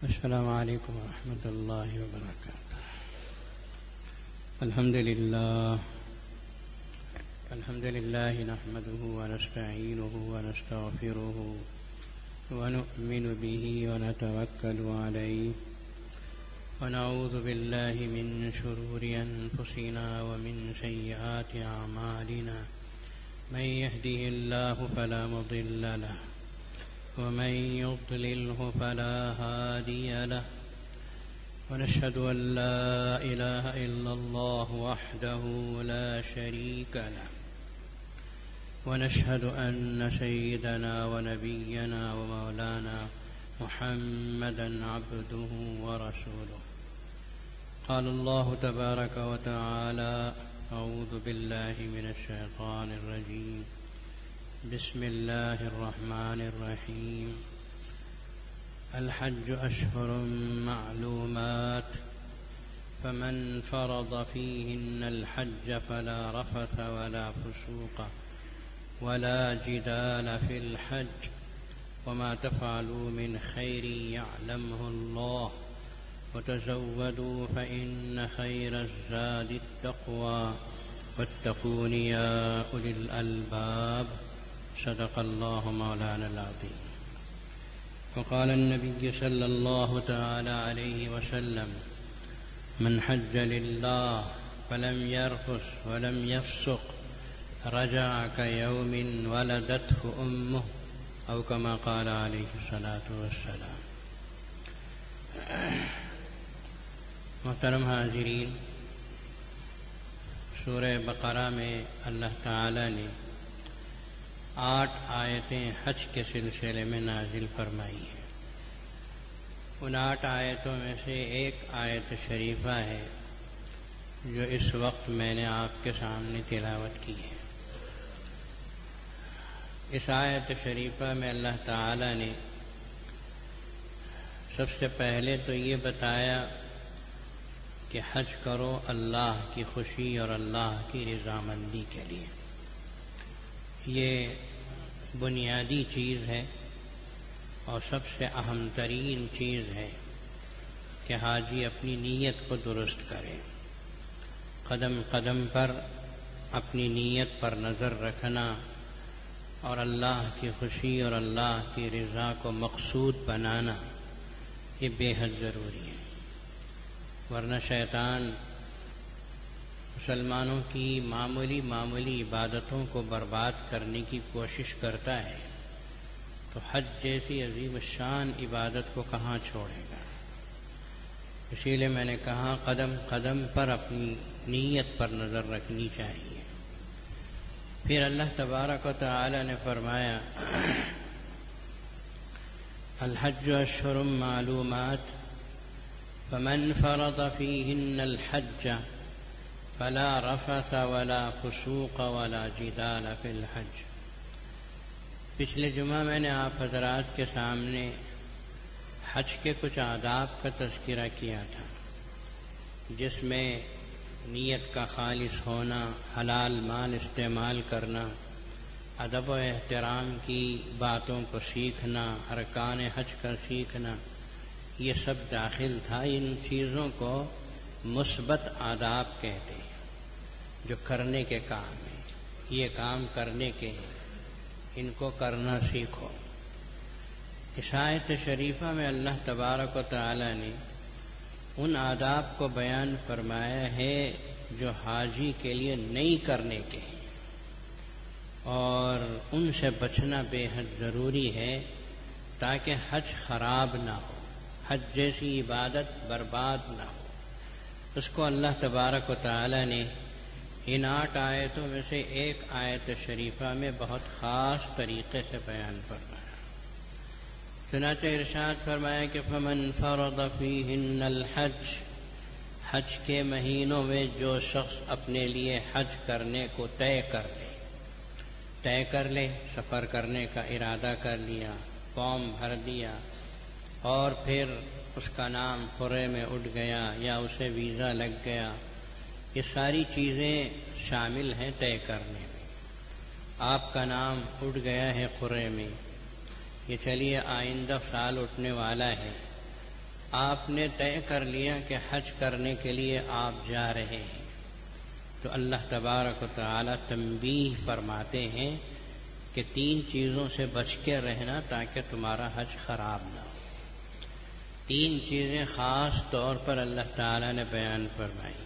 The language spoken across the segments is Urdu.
السلام علیکم ورحمۃ اللہ وبرکاتہ۔ الحمد للہ نحمده ونستعینه ونستغفره ونؤمن به ونتوکل علیہ ونعوذ باللہ من شرور انفسنا ومن سیئات اعمالنا من يهده الله فلا مضل له ومن يضلله فلا هادي له ونشهد أن لا إله إلا الله وحده لا شريك له ونشهد أن سيدنا ونبينا ومولانا محمدا عبده ورسوله قال الله تبارك وتعالى أعوذ بالله من الشيطان الرجيم بسم الله الرحمن الرحيم الحج أشهر معلومات فمن فرض فيهن الحج فلا رفث ولا فسوق ولا جدال في الحج وما تفعلوا من خير يعلمه الله وتزودوا فإن خير الزاد التقوى واتقون يا أولي الألباب صدق الله مولانا العظيم۔ وقال النبي صلى الله تعالى عليه وسلم من حج لله فلم يرفث ولم يفسق رجع كيوم ولدته أمه أو كما قال عليه الصلاة والسلام۔ محترم حاضرین، سورہ بقرہ میں اللہ تعالی نے 8 آیتیں حج کے سلسلے میں نازل فرمائی ہیں۔ ان 8 آیتوں میں سے ایک آیت شریفہ ہے جو اس وقت میں نے آپ کے سامنے تلاوت کی ہے۔ اس آیت شریفہ میں اللہ تعالی نے سب سے پہلے تو یہ بتایا کہ حج کرو اللہ کی خوشی اور اللہ کی رضامندی کے لیے۔ یہ بنیادی چیز ہے اور سب سے اہم ترین چیز ہے کہ حاجی اپنی نیت کو درست کرے، قدم قدم پر اپنی نیت پر نظر رکھنا اور اللہ کی خوشی اور اللہ کی رضا کو مقصود بنانا یہ بے حد ضروری ہے، ورنہ شیطان مسلمانوں کی معمولی عبادتوں کو برباد کرنے کی کوشش کرتا ہے تو حج جیسی عظیم الشان عبادت کو کہاں چھوڑے گا۔ اسی لیے میں نے کہا قدم قدم پر اپنی نیت پر نظر رکھنی چاہیے۔ پھر اللہ تبارک و تعالی نے فرمایا الحج اشہر معلومات فمن فرض فیہن الحج فلا رفث ولا فسوق ولا جدال فی الحج۔ پچھلے جمعہ میں نے آپ حضرات کے سامنے حج کے کچھ آداب کا تذکرہ کیا تھا، جس میں نیت کا خالص ہونا، حلال مال استعمال کرنا، ادب و احترام کی باتوں کو سیکھنا، ارکان حج کا سیکھنا، یہ سب داخل تھا۔ ان چیزوں کو مثبت آداب کہتے ہیں جو کرنے کے کام ہیں، یہ کام کرنے کے ہیں، ان کو کرنا سیکھو۔ اس آیت شریفہ میں اللہ تبارک و تعالی نے ان آداب کو بیان فرمایا ہے جو حاجی کے لیے نہیں کرنے کے ہیں اور ان سے بچنا بے حد ضروری ہے تاکہ حج خراب نہ ہو، حج جیسی عبادت برباد نہ ہو۔ اس کو اللہ تبارک و تعالی نے ان 8 آیتوں میں سے ایک آیت شریفہ میں بہت خاص طریقے سے بیان فرمایا۔ چنانچہ ارشاد فرمایا کہ فمن فرض فیہن الحج، حج کے مہینوں میں جو شخص اپنے لیے حج کرنے کو طے کر لے، سفر کرنے کا ارادہ کر لیا، فارم بھر دیا اور پھر اس کا نام قرعے میں اٹھ گیا یا اسے ویزا لگ گیا، یہ ساری چیزیں شامل ہیں طے کرنے میں۔ آپ کا نام اٹھ گیا ہے قرعے میں، یہ چلیے آئندہ سال اٹھنے والا ہے آپ نے طے کر لیا کہ حج کرنے کے لیے آپ جا رہے ہیں، تو اللہ تبارک و تعالی تنبیہ فرماتے ہیں کہ 3 چیزوں سے بچ کے رہنا تاکہ تمہارا حج خراب نہ ہو۔ 3 چیزیں خاص طور پر اللہ تعالی نے بیان فرمائی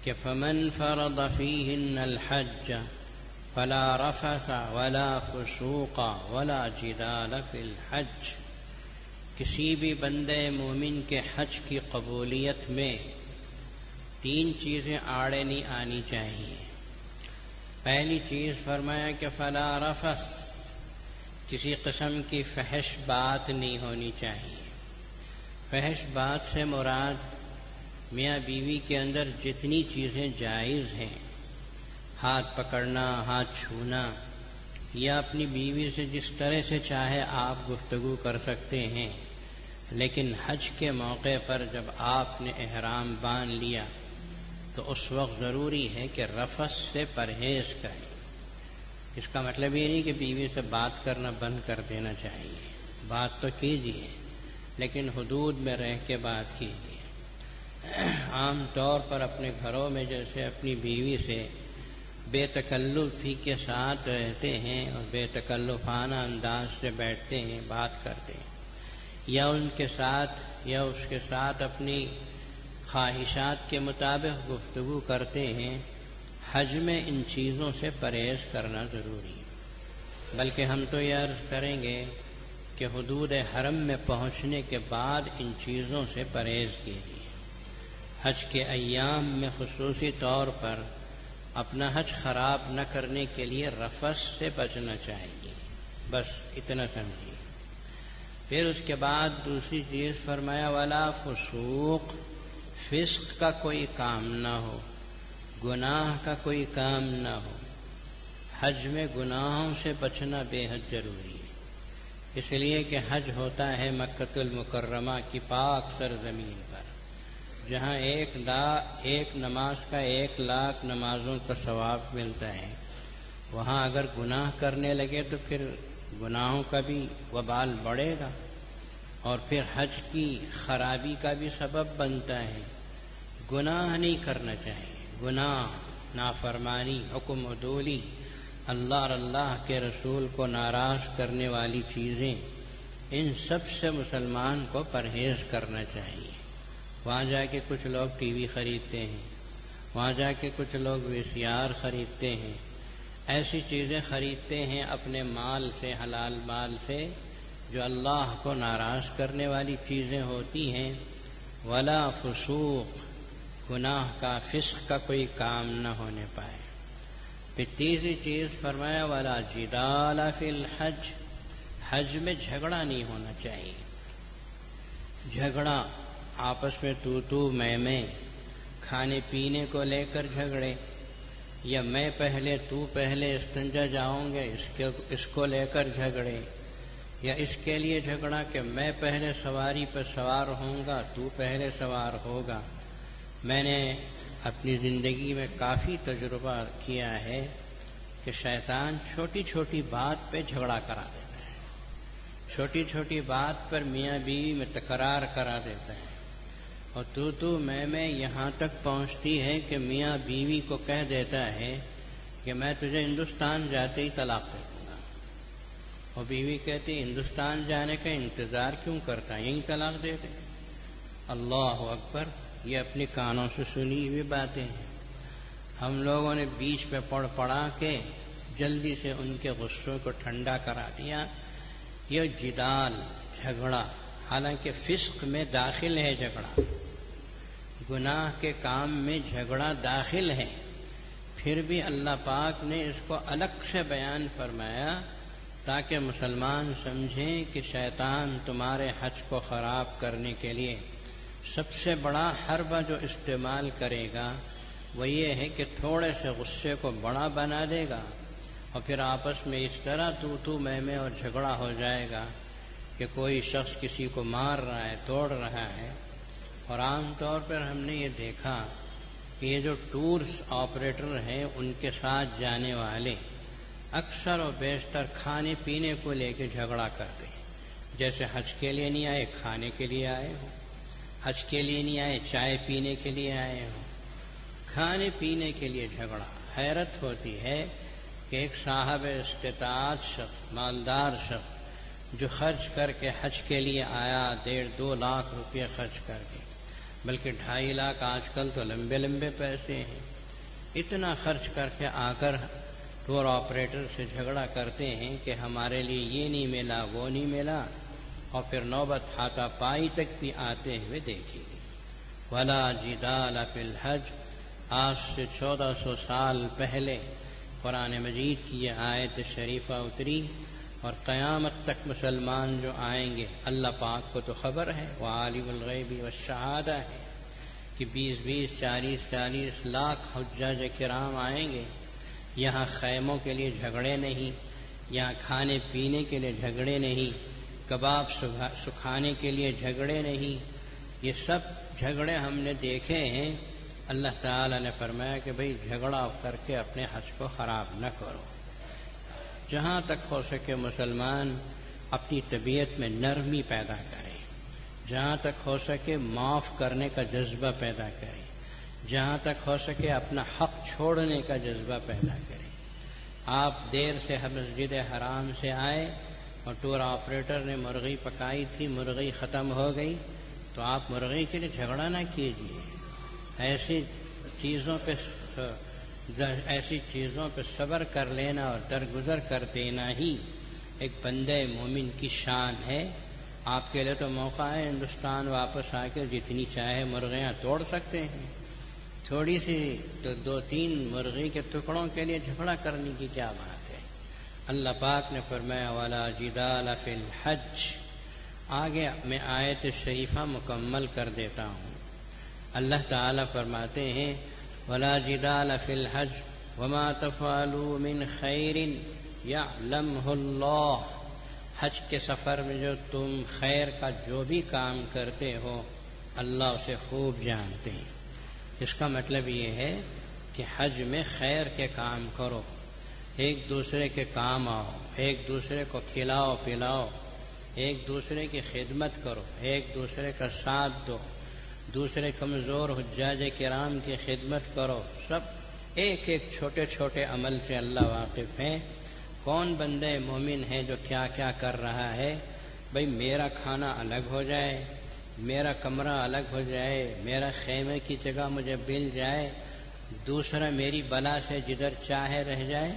کہ فمن فرض فیہن الحج فلا رفث ولا فسوق ولا جدال فی الحج، کسی بھی بندے مومن کے حج کی قبولیت میں 3 چیزیں آڑے نہیں آنی چاہیے۔ پہلی چیز فرمایا کہ فلا رفث، کسی قسم کی فحش بات نہیں ہونی چاہیے۔ فحش بات سے مراد میاں بیوی کے اندر جتنی چیزیں جائز ہیں، ہاتھ پکڑنا، ہاتھ چھونا، یا اپنی بیوی سے جس طرح سے چاہے آپ گفتگو کر سکتے ہیں، لیکن حج کے موقع پر جب آپ نے احرام باندھ لیا تو اس وقت ضروری ہے کہ رفث سے پرہیز کریں۔ اس کا مطلب یہ نہیں کہ بیوی سے بات کرنا بند کر دینا چاہیے، بات تو کیجیے لیکن حدود میں رہ کے بات کیجیے۔ عام طور پر اپنے گھروں میں جیسے اپنی بیوی سے بے تکلفی کے ساتھ رہتے ہیں اور بے تکلفانہ انداز سے بیٹھتے ہیں، بات کرتے ہیں، یا ان کے ساتھ یا اس کے ساتھ اپنی خواہشات کے مطابق گفتگو کرتے ہیں، حج میں ان چیزوں سے پرہیز کرنا ضروری ہے۔ بلکہ ہم تو یہ عرض کریں گے کہ حدود حرم میں پہنچنے کے بعد ان چیزوں سے پرہیز کیجیے۔ حج کے ایام میں خصوصی طور پر اپنا حج خراب نہ کرنے کے لیے رفث سے بچنا چاہیے، بس اتنا سمجھیے۔ پھر اس کے بعد دوسری چیز فرمایا ولا فسوق، فسق کا کوئی کام نہ ہو، گناہ کا کوئی کام نہ ہو۔ حج میں گناہوں سے بچنا بے حد ضروری ہے، اس لیے کہ حج ہوتا ہے مکہ المکرمہ کی پاک سرزمین پر، جہاں ایک نماز کا 1,00,000 نمازوں کا ثواب ملتا ہے۔ وہاں اگر گناہ کرنے لگے تو پھر گناہوں کا بھی وبال بڑھے گا اور پھر حج کی خرابی کا بھی سبب بنتا ہے۔ گناہ نہیں کرنا چاہیے، گناہ، نافرمانی، حکم عدولی، اللہ اور اللہ کے رسول کو ناراض کرنے والی چیزیں، ان سب سے مسلمان کو پرہیز کرنا چاہیے۔ وہاں جا کے کچھ لوگ ٹی وی خریدتے ہیں، وہاں جا کے کچھ لوگ VCR خریدتے ہیں، ایسی چیزیں خریدتے ہیں اپنے مال سے، حلال مال سے، جو اللہ کو ناراض کرنے والی چیزیں ہوتی ہیں۔ ولا فسوق، گناہ کا، فسق کا کوئی کام نہ ہونے پائے۔ پھر تیسری چیز فرمایا ولا جدال فی الحج، حج میں جھگڑا نہیں ہونا چاہیے۔ جھگڑا آپس میں تو میں، کھانے پینے کو لے کر جھگڑے، یا میں پہلے تو پہلے استنجا جاؤں گے اس کو لے کر جھگڑے، یا اس کے لیے جھگڑا کہ میں پہلے سواری پر سوار ہوں گا تو پہلے سوار ہوگا۔ میں نے اپنی زندگی میں کافی تجربہ کیا ہے کہ شیطان چھوٹی چھوٹی بات پہ جھگڑا کرا دیتا ہے، چھوٹی چھوٹی بات پر میاں بیوی میں تکرار کرا دیتا ہے، اور تو میں یہاں تک پہنچتی ہے کہ میاں بیوی کو کہہ دیتا ہے کہ میں تجھے ہندوستان جاتے ہی طلاق دے دوں گا، اور بیوی کہتی ہندوستان جانے کا انتظار کیوں کرتا، یہیں طلاق دے دے۔ اللہ اکبر، یہ اپنے کانوں سے سنی ہوئی باتیں ہیں۔ ہم لوگوں نے بیچ پہ پڑا کے جلدی سے ان کے غصوں کو ٹھنڈا کرا دیا۔ یہ جدال، جھگڑا، حالانکہ فسق میں داخل ہے جھگڑا، گناہ کے کام میں جھگڑا داخل ہے، پھر بھی اللہ پاک نے اس کو الگ سے بیان فرمایا تاکہ مسلمان سمجھیں کہ شیطان تمہارے حج کو خراب کرنے کے لیے سب سے بڑا حربہ جو استعمال کرے گا وہ یہ ہے کہ تھوڑے سے غصے کو بڑا بنا دے گا، اور پھر آپس میں اس طرح تو میں اور جھگڑا ہو جائے گا کہ کوئی شخص کسی کو مار رہا ہے، توڑ رہا ہے۔ اور عام طور پر ہم نے یہ دیکھا کہ یہ جو ٹورس آپریٹر ہیں ان کے ساتھ جانے والے اکثر و بیشتر کھانے پینے کو لے کے جھگڑا کرتے ہیں، جیسے حج کے لیے نہیں آئے، کھانے کے لیے آئے ہوں۔ حج کے لیے نہیں آئے، چائے پینے کے لیے آئے ہوں، کھانے پینے کے لیے جھگڑا۔ حیرت ہوتی ہے کہ ایک صاحب استطاعت شخص، مالدار شخص جو خرچ کر کے حج کے لیے آیا، 1.5-2 لاکھ روپے خرچ کر کے، بلکہ 2.5 لاکھ آج کل تو لمبے لمبے پیسے ہیں، اتنا خرچ کر کے آ کر ٹور آپریٹر سے جھگڑا کرتے ہیں کہ ہمارے لیے یہ نہیں ملا، وہ نہیں ملا، اور پھر نوبت ہاتھا پائی تک بھی آتے ہوئے دیکھی گئی۔ ولا جدال فی الحج، آج سے 1400 سال پہلے قرآن مجید کی یہ آیت شریفہ اتری، اور قیامت تک مسلمان جو آئیں گے، اللہ پاک کو تو خبر ہے، وہ عالم الغیب والشہادہ ہے، کہ 20-20، 40-40 لاکھ حجاج کرام آئیں گے۔ یہاں خیموں کے لیے جھگڑے نہیں، یہاں کھانے پینے کے لیے جھگڑے نہیں، کباب سکھانے کے لیے جھگڑے نہیں، یہ سب جھگڑے ہم نے دیکھے ہیں۔ اللہ تعالی نے فرمایا کہ بھئی جھگڑا کر کے اپنے حج کو خراب نہ کرو۔ جہاں تک ہو سکے مسلمان اپنی طبیعت میں نرمی پیدا کرے، جہاں تک ہو سکے معاف کرنے کا جذبہ پیدا کرے، جہاں تک ہو سکے اپنا حق چھوڑنے کا جذبہ پیدا کرے۔ آپ دیر سے مسجد حرام سے آئے اور ٹور آپریٹر نے مرغی پکائی تھی، مرغی ختم ہو گئی، تو آپ مرغی کے لیے جھگڑا نہ کیجیے۔ ایسی چیزوں پہ صبر کر لینا اور درگزر کر دینا ہی ایک بندے مومن کی شان ہے۔ آپ کے لیے تو موقع ہے ہندوستان واپس آ کے جتنی چاہے مرغیاں توڑ سکتے ہیں، تھوڑی سی تو 2-3 مرغی کے ٹکڑوں کے لیے جھگڑا کرنے کی کیا بات ہے۔ اللہ پاک نے فرمایا وَلَا جِدَالَ فِي الْحَجِّ۔ آگے میں آیت شریفہ مکمل کر دیتا ہوں۔ اللہ تعالیٰ فرماتے ہیں وَلَا جِدَالَ فِي الْحَجِّ وَمَا تَفْعَلُوا مِنْ خَيْرٍ يَعْلَمْهُ اللَّهُ۔ حج کے سفر میں جو تم خیر کا جو بھی کام کرتے ہو، اللہ اسے خوب جانتے ہیں۔ اس کا مطلب یہ ہے کہ حج میں خیر کے کام کرو، ایک دوسرے کے کام آؤ، ایک دوسرے کو کھلاؤ پلاؤ، ایک دوسرے کی خدمت کرو، ایک دوسرے کا ساتھ دو، دوسرے کمزور حجاج کرام کی خدمت کرو۔ سب ایک ایک چھوٹے چھوٹے عمل سے اللہ واقف ہے۔ کون بندے مومن ہے جو کیا کیا کر رہا ہے؟ بھئی میرا کھانا الگ ہو جائے، میرا کمرہ الگ ہو جائے، میرا خیمے کی جگہ مجھے مل جائے، دوسرا میری بلا سے جدھر چاہے رہ جائے،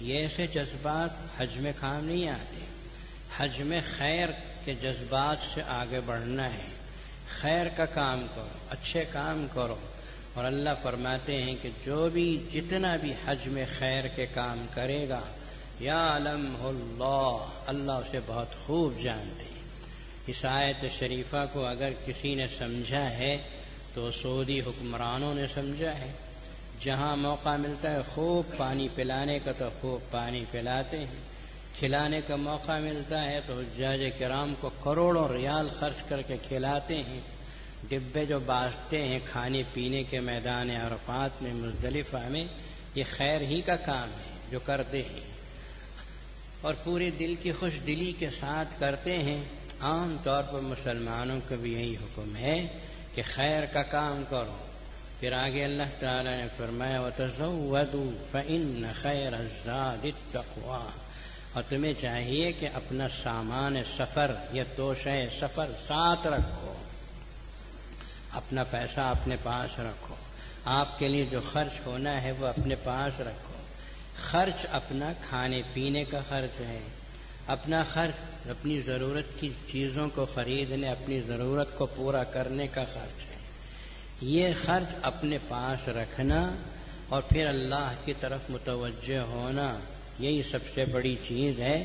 یہ ایسے جذبات حج میں کام نہیں آتے۔ حج میں خیر کے جذبات سے آگے بڑھنا ہے، خیر کا کام کرو، اچھے کام کرو۔ اور اللہ فرماتے ہیں کہ جو بھی جتنا بھی حج میں خیر کے کام کرے گا، یعلمہ اللہ، اللہ اسے بہت خوب جانتے ہیں۔ اس آیت شریفہ کو اگر کسی نے سمجھا ہے تو سعودی حکمرانوں نے سمجھا ہے۔ جہاں موقع ملتا ہے خوب پانی پلانے کا تو خوب پانی پلاتے ہیں، کھلانے کا موقع ملتا ہے تو حجاج کرام کو کروڑوں ریال خرچ کر کے کھلاتے ہیں، ڈبے جو بانٹتے ہیں کھانے پینے کے میدان عرفات میں، مزدلفہ میں، یہ خیر ہی کا کام ہے جو کرتے ہیں، اور پورے دل کی خوش دلی کے ساتھ کرتے ہیں۔ عام طور پر مسلمانوں کو بھی یہی حکم ہے کہ خیر کا کام کرو۔ پھر آگے اللہ تعالی نے فرمایا وَتَزَوَّدُوا فَإِنَّ خَيْرَ الزَّادِ التَّقْوَىٰ، اور تمہیں چاہیے کہ اپنا سامان سفر یا توشہ سفر ساتھ رکھو، اپنا پیسہ اپنے پاس رکھو، آپ کے لیے جو خرچ ہونا ہے وہ اپنے پاس رکھو۔ خرچ اپنا کھانے پینے کا خرچ ہے، اپنا خرچ اپنی ضرورت کی چیزوں کو خریدنے، اپنی ضرورت کو پورا کرنے کا خرچ ہے۔ یہ خرچ اپنے پاس رکھنا اور پھر اللہ کی طرف متوجہ ہونا، یہی سب سے بڑی چیز ہے۔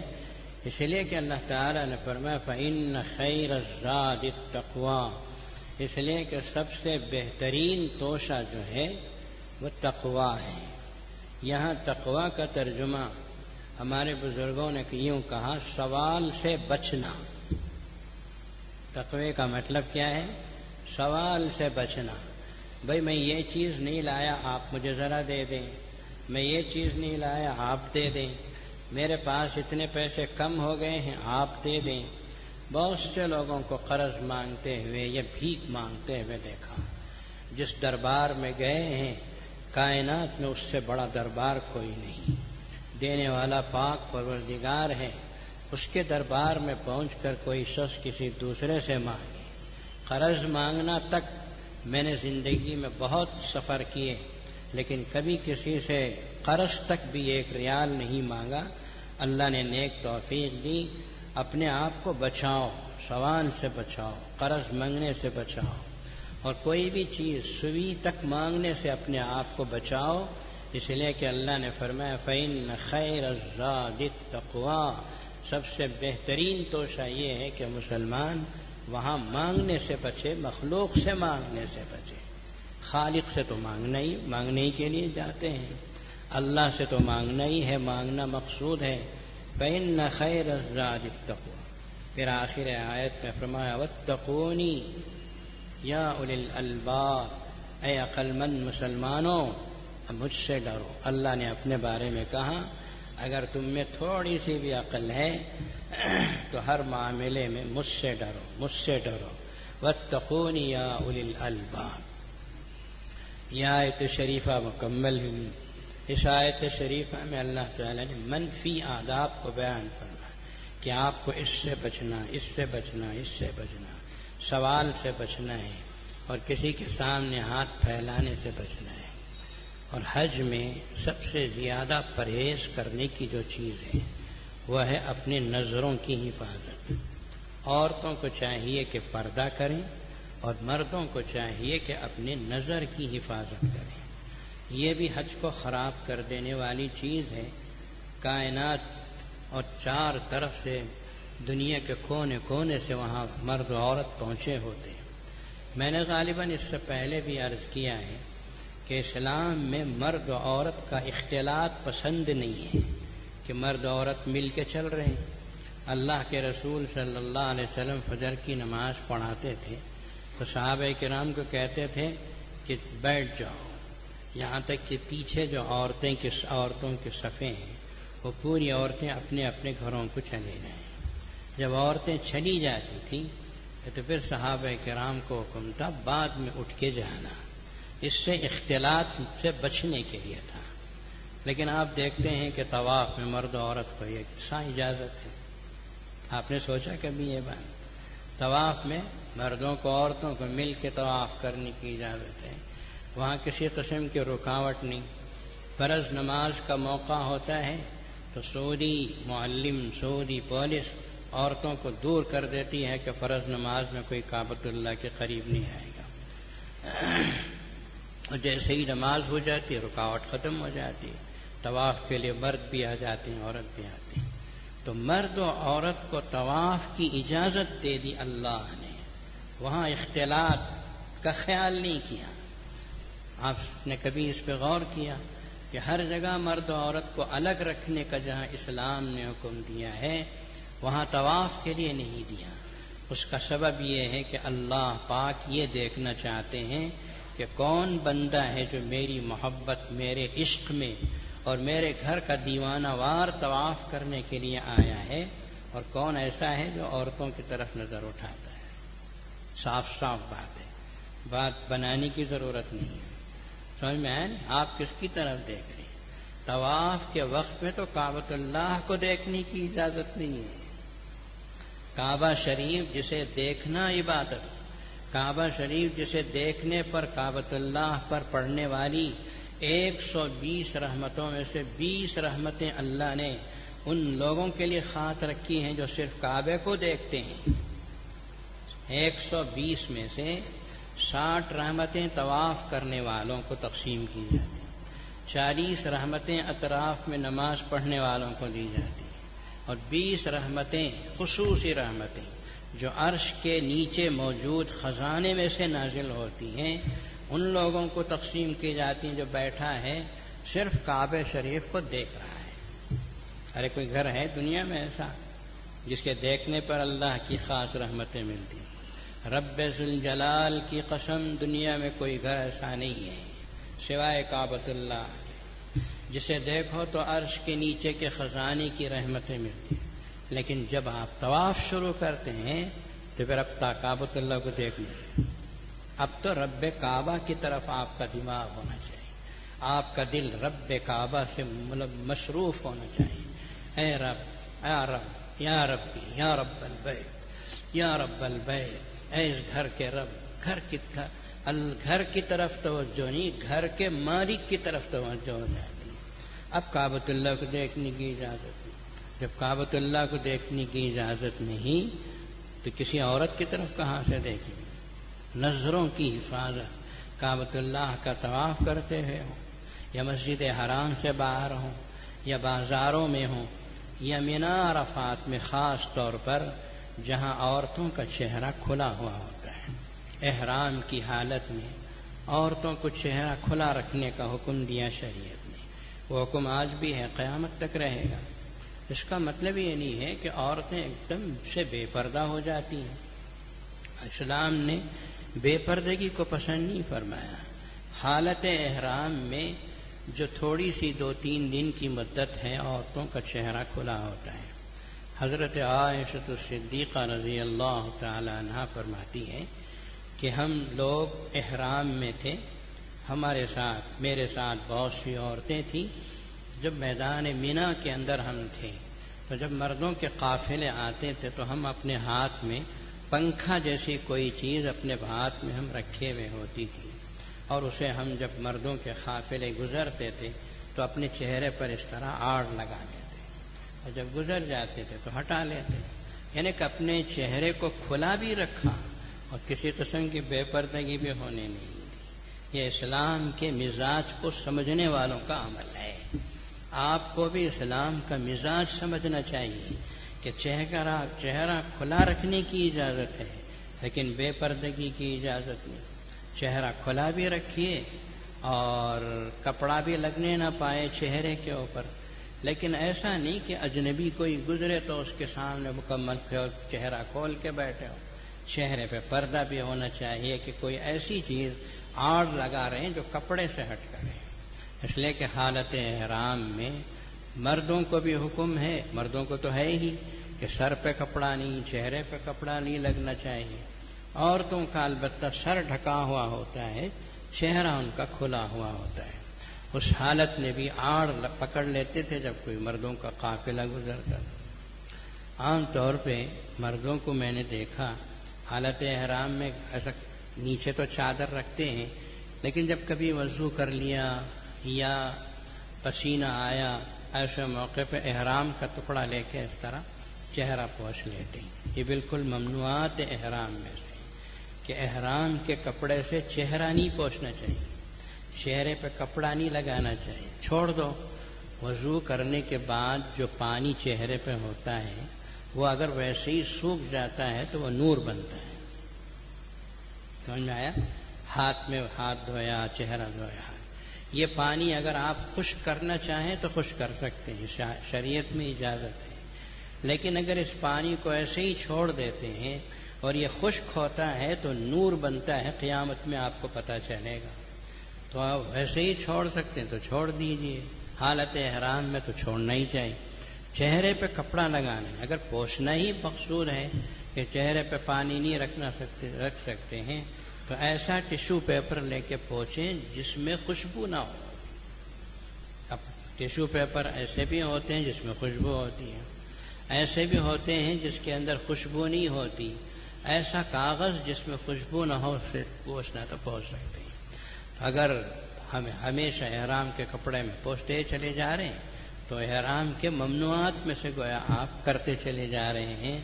اس لیے کہ اللہ تعالیٰ نے فرمایا فَإِنَّ خَيْرَ الزَّادِ التَّقْوَىٰ، اس لیے کہ سب سے بہترین توشہ جو ہے وہ تقویٰ ہے۔ یہاں تقویٰ کا ترجمہ ہمارے بزرگوں نے یوں کہا، سوال سے بچنا۔ تقوی کا مطلب کیا ہے؟ سوال سے بچنا۔ بھئی میں یہ چیز نہیں لایا، آپ مجھے ذرا دے دیں، میں یہ چیز نہیں لایا، آپ دے دیں، میرے پاس اتنے پیسے کم ہو گئے ہیں، آپ دے دیں۔ بہت سے لوگوں کو قرض مانگتے ہوئے یا بھیک مانگتے ہوئے دیکھا۔ جس دربار میں گئے ہیں کائنات میں اس سے بڑا دربار کوئی نہیں، دینے والا پاک پروردگار ہے۔ اس کے دربار میں پہنچ کر کوئی شخص کسی دوسرے سے مانگے، قرض مانگنا تک میں نے زندگی میں بہت سفر کیے، لیکن کبھی کسی سے قرض تک بھی 1 ریال نہیں مانگا۔ اللہ نے نیک توفیق دی، اپنے آپ کو بچاؤ، سوال سے بچاؤ، قرض مانگنے سے بچاؤ، اور کوئی بھی چیز سوئی تک مانگنے سے اپنے آپ کو بچاؤ، اس لیے کہ اللہ نے فرمایا فَإِنَّ خَيْرَ الزَّادِ التَّقْوَىٰ، سب سے بہترین توشہ یہ ہے کہ مسلمان وہاں مانگنے سے بچے، مخلوق سے مانگنے سے بچے۔ خالق سے تو مانگنے ہی کے لیے جاتے ہیں، اللہ سے تو مانگنا ہی ہے، مانگنا مقصود ہے۔ فَإِنَّ خَيْرَ الزَّادِ التَّقْوَىٰ، پھر آخر آیت میں فرمایا وَاتَّقُونِی یا اولی الالباب، اے عقل مند مسلمانوں مجھ سے ڈرو۔ اللہ نے اپنے بارے میں کہا اگر تم میں تھوڑی سی بھی عقل ہے تو ہر معاملے میں مجھ سے ڈرو۔ واتقونی یا اولی الالباب، یہ آیت شریفہ مکمل ہوئی۔ اس آیت شریفہ میں اللہ تعالیٰ نے منفی آداب کو بیان کرنا کہ آپ کو اس سے بچنا، اس سے بچنا، اس سے بچنا، سوال سے بچنا ہے، اور کسی کے سامنے ہاتھ پھیلانے سے بچنا ہے۔ اور حج میں سب سے زیادہ پرہیز کرنے کی جو چیز ہے وہ ہے اپنے نظروں کی حفاظت۔ عورتوں کو چاہیے کہ پردہ کریں، اور مردوں کو چاہیے کہ اپنے نظر کی حفاظت کریں۔ یہ بھی حج کو خراب کر دینے والی چیز ہے۔ کائنات اور 4 طرف سے دنیا کے کونے کونے سے وہاں مرد و عورت پہنچے ہوتے ہیں۔ میں نے غالباً اس سے پہلے بھی عرض کیا ہے کہ اسلام میں مرد و عورت کا اختلاط پسند نہیں ہے کہ مرد و عورت مل کے چل رہے ہیں۔ اللہ کے رسول صلی اللہ علیہ وسلم فجر کی نماز پڑھاتے تھے تو صحابہ کرام کو کہتے تھے کہ بیٹھ جاؤ، یہاں تک کہ پیچھے جو عورتوں کے صفیں ہیں وہ پوری عورتیں اپنے اپنے گھروں کو چلے جائیں۔ جب عورتیں چلی جاتی تھیں تو پھر صحابہ کرام کو حکم تھا بعد میں اٹھ کے جانا، اس سے اختلاط سے بچنے کے لیے تھا۔ لیکن آپ دیکھتے ہیں کہ طواف میں مرد و عورت کو یکساں اجازت ہے۔ آپ نے سوچا کبھی یہ بات؟ طواف میں مردوں کو عورتوں کو مل کے طواف کرنے کی اجازت ہے، وہاں کسی قسم کی رکاوٹ نہیں۔ فرض نماز کا موقع ہوتا ہے تو سعودی معلم، سعودی پولیس عورتوں کو دور کر دیتی ہے کہ فرض نماز میں کوئی کعبۃ اللہ کے قریب نہیں آئے گا، اور جیسے ہی نماز ہو جاتی ہے رکاوٹ ختم ہو جاتی ہے، طواف کے لیے مرد بھی آ جاتے ہیں، عورت بھی آتی ہیں۔ تو مرد و عورت کو طواف کی اجازت دے دی اللہ نے، وہاں اختلاط کا خیال نہیں کیا۔ آپ نے کبھی اس پہ غور کیا کہ ہر جگہ مرد و عورت کو الگ رکھنے کا جہاں اسلام نے حکم دیا ہے وہاں طواف کے لیے نہیں دیا؟ اس کا سبب یہ ہے کہ اللہ پاک یہ دیکھنا چاہتے ہیں کہ کون بندہ ہے جو میری محبت، میرے عشق میں اور میرے گھر کا دیوانہ وار طواف کرنے کے لیے آیا ہے، اور کون ایسا ہے جو عورتوں کی طرف نظر اٹھاتا ہے۔ صاف صاف بات ہے، بات بنانے کی ضرورت نہیں ہے۔ سمجھ میں آئے؟ آپ کس کی طرف دیکھ رہے ہیں؟ طواف کے وقت میں تو کعبۃ اللہ کو دیکھنے کی اجازت نہیں ہے۔ کعبہ شریف جسے دیکھنا عبادت، کعبہ شریف جسے دیکھنے پر کعبۃ اللہ پر پڑھنے والی 120 رحمتوں میں سے 20 رحمتیں اللہ نے ان لوگوں کے لیے خاص رکھی ہیں جو صرف کعبے کو دیکھتے ہیں۔ 120 میں سے 60 رحمتیں طواف کرنے والوں کو تقسیم کی جاتی ہیں، 40 رحمتیں اطراف میں نماز پڑھنے والوں کو دی جاتی ہیں، اور 20 رحمتیں خصوصی رحمتیں جو عرش کے نیچے موجود خزانے میں سے نازل ہوتی ہیں ان لوگوں کو تقسیم کی جاتی ہیں جو بیٹھا ہے صرف کعبہ شریف کو دیکھ رہا ہے۔ ارے کوئی گھر ہے دنیا میں ایسا جس کے دیکھنے پر اللہ کی خاص رحمتیں ملتی ہیں؟ رب ذوالجلال کی قسم دنیا میں کوئی گھر ایسا نہیں ہے سوائے کعبۃ اللہ کے، جسے دیکھو تو عرش کے نیچے کے خزانے کی رحمتیں ملتی ہیں۔ لیکن جب آپ طواف شروع کرتے ہیں تو پھر اب کعبۃ اللہ کو دیکھنے سے اب تو رب کعبہ کی طرف آپ کا دماغ ہونا چاہیے، آپ کا دل رب کعبہ سے مصروف ہونا چاہیے۔ اے رب، یا رب، یا ربی، یا رب البیت، یا رب البیت، اے اس گھر کے رب، گھر کی طرف توجہ نہیں، گھر کے مالک کی طرف توجہ ہو جاتی ہے۔ اب کعبۃ اللہ کو دیکھنے کی اجازت نہیں، جب کعبۃ اللہ کو دیکھنے کی اجازت نہیں تو کسی عورت کی طرف کہاں سے دیکھیں؟ نظروں کی حفاظت، کعبۃ اللہ کا طواف کرتے ہوئے ہوں یا مسجد حرام سے باہر ہوں یا بازاروں میں ہوں یا منی عرفات میں، خاص طور پر جہاں عورتوں کا چہرہ کھلا ہوا ہوتا ہے۔ احرام کی حالت میں عورتوں کو چہرہ کھلا رکھنے کا حکم دیا شریعت نے، وہ حکم آج بھی ہے، قیامت تک رہے گا۔ اس کا مطلب یہ نہیں ہے کہ عورتیں ایک دم سے بے پردہ ہو جاتی ہیں۔ اسلام نے بے پردگی کو پسند نہیں فرمایا۔ حالت احرام میں جو تھوڑی سی 2-3 دن کی مدت ہے، عورتوں کا چہرہ کھلا ہوتا ہے۔ حضرت عائشہ صدیقہ رضی اللہ تعالی عنہا فرماتی ہے کہ ہم لوگ احرام میں تھے، ہمارے ساتھ، میرے ساتھ بہت سی عورتیں تھیں۔ جب میدان مینا کے اندر ہم تھے تو جب مردوں کے قافلے آتے تھے تو ہم اپنے ہاتھ میں پنکھا جیسی کوئی چیز اپنے ہاتھ میں ہم رکھے ہوئے ہوتی تھی، اور اسے ہم جب مردوں کے قافلے گزرتے تھے تو اپنے چہرے پر اس طرح آڑ لگا لیتے، اور جب گزر جاتے تھے تو ہٹا لیتے، یعنی کہ اپنے چہرے کو کھلا بھی رکھا اور کسی قسم کی بے پردگی بھی ہونے نہیں دی۔ یہ اسلام کے مزاج کو سمجھنے والوں کا عمل ہے۔ آپ کو بھی اسلام کا مزاج سمجھنا چاہیے کہ چہرہ کھلا رکھنے کی اجازت ہے لیکن بے پردگی کی اجازت نہیں۔ چہرہ کھلا بھی رکھیے اور کپڑا بھی لگنے نہ پائے چہرے کے اوپر، لیکن ایسا نہیں کہ اجنبی کوئی گزرے تو اس کے سامنے مکمل چہرہ کھول کے بیٹھے ہو۔ چہرے پہ پردہ بھی ہونا چاہیے کہ کوئی ایسی چیز آڑ لگا رہے ہیں جو کپڑے سے ہٹ کرے۔ اس لیے کہ حالت احرام میں مردوں کو بھی حکم ہے، مردوں کو تو ہے ہی کہ سر پہ کپڑا نہیں، چہرے پہ کپڑا نہیں لگنا چاہیے۔ عورتوں کا البتہ سر ڈھکا ہوا ہوتا ہے، چہرہ ان کا کھلا ہوا ہوتا ہے۔ اس حالت میں بھی آڑ پکڑ لیتے تھے جب کوئی مردوں کا قافلہ گزرتا تھا۔ عام طور پہ مردوں کو میں نے دیکھا حالت احرام میں ایسا نیچے تو چادر رکھتے ہیں، لیکن جب کبھی وضو کر لیا یا پسینہ آیا، ایسے موقع پہ احرام کا ٹکڑا لے کے اس طرح چہرہ پوچھ لیتے ہیں۔ یہ بالکل ممنوعات احرام میں سے کہ احرام کے کپڑے سے چہرہ نہیں پوچھنا چاہیے، چہرے پہ کپڑا نہیں لگانا چاہیے، چھوڑ دو۔ وضو کرنے کے بعد جو پانی چہرے پہ ہوتا ہے وہ اگر ویسے ہی سوکھ جاتا ہے تو وہ نور بنتا ہے۔ سمجھ میں آیا؟ ہاتھ میں ہاتھ دھویا، چہرہ دھویا، یہ پانی اگر آپ خشک کرنا چاہیں تو خشک کر سکتے ہیں، شریعت میں اجازت ہے، لیکن اگر اس پانی کو ایسے ہی چھوڑ دیتے ہیں اور یہ خشک ہوتا ہے تو نور بنتا ہے، قیامت میں آپ کو پتہ چلے گا۔ تو آپ ویسے ہی چھوڑ سکتے ہیں تو چھوڑ دیجئے، حالت احرام میں تو چھوڑنا ہی چاہیے۔ چہرے پہ کپڑا لگانا ہے، اگر پوچھنا ہی مقصود ہے کہ چہرے پہ پانی نہیں رکھ سکتے ہیں تو ایسا ٹیشو پیپر لے کے پوچھیں جس میں خوشبو نہ ہو۔ اب ٹیشو پیپر ایسے بھی ہوتے ہیں جس میں خوشبو ہوتی ہے، ایسے بھی ہوتے ہیں جس کے اندر خوشبو نہیں ہوتی۔ ایسا کاغذ جس میں خوشبو نہ ہو سے پوچھنا تو پوچھ سکتے ہیں۔ اگر ہم ہمیشہ احرام کے کپڑے میں پوچھتے چلے جا رہے ہیں تو احرام کے ممنوعات میں سے گویا آپ کرتے چلے جا رہے ہیں،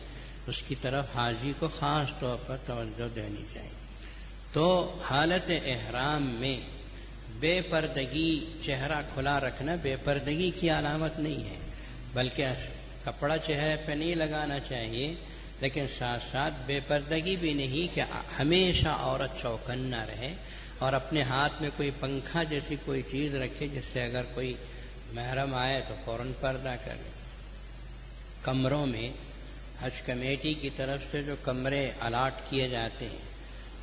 اس کی طرف حاجی کو خاص طور پر توجہ دینی چاہیے۔ تو حالت احرام میں بے پردگی، چہرہ کھلا رکھنا بے پردگی کی علامت نہیں ہے، بلکہ کپڑا چہرے پہ نہیں لگانا چاہیے، لیکن ساتھ ساتھ بے پردگی بھی نہیں کہ ہمیشہ عورت چوکنا رہے اور اپنے ہاتھ میں کوئی پنکھا جیسی کوئی چیز رکھے جس سے اگر کوئی محرم آئے تو فوراً پردہ کرے۔ کمروں میں حج کمیٹی کی طرف سے جو کمرے الاٹ کیے جاتے ہیں،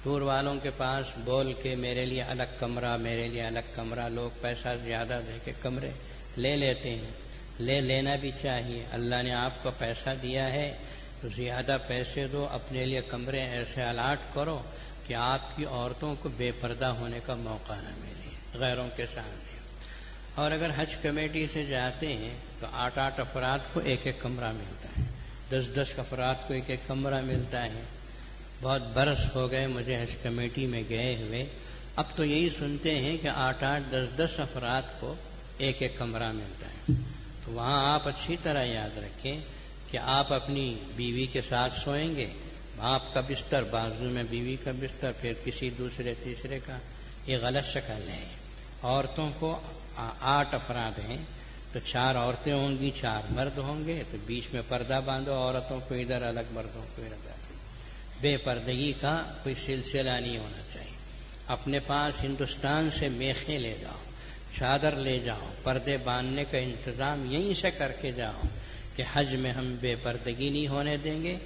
ٹور والوں کے پاس بول کے میرے لیے الگ کمرہ، میرے لیے الگ کمرہ، لوگ پیسہ زیادہ دے کے کمرے لے لیتے ہیں۔ لینا بھی چاہیے۔ اللہ نے آپ کو پیسہ دیا ہے تو زیادہ پیسے دو، اپنے لیے کمرے ایسے الاٹ کرو کہ آپ کی عورتوں کو بے پردہ ہونے کا موقع نہ ملے غیروں کے سامنے۔ اور اگر حج کمیٹی سے جاتے ہیں تو 8 افراد کو ایک کمرہ ملتا ہے، 10 افراد کو ایک کمرہ ملتا ہے۔ بہت برس ہو گئے مجھے حج کمیٹی میں گئے ہوئے، اب تو یہی سنتے ہیں کہ 8 10 افراد کو ایک کمرہ ملتا ہے۔ تو وہاں آپ اچھی طرح یاد رکھیں کہ آپ اپنی بیوی کے ساتھ سوئیں گے، آپ کا بستر بازو میں بیوی کا بستر، پھر کسی دوسرے تیسرے کا، یہ غلط شکل ہے۔ عورتوں کو 8 افراد ہیں تو 4 عورتیں ہوں گی، 4 مرد ہوں گے، تو بیچ میں پردہ باندھو، عورتوں کو ادھر الگ، مردوں کو ادھر۔ بے پردگی کا کوئی سلسلہ نہیں ہونا چاہیے۔ اپنے پاس ہندوستان سے میخیں لے جاؤ، چادر لے جاؤ، پردے باندھنے کا انتظام یہیں سے کر کے جاؤ کہ حج میں ہم بے پردگی نہیں ہونے دیں گے۔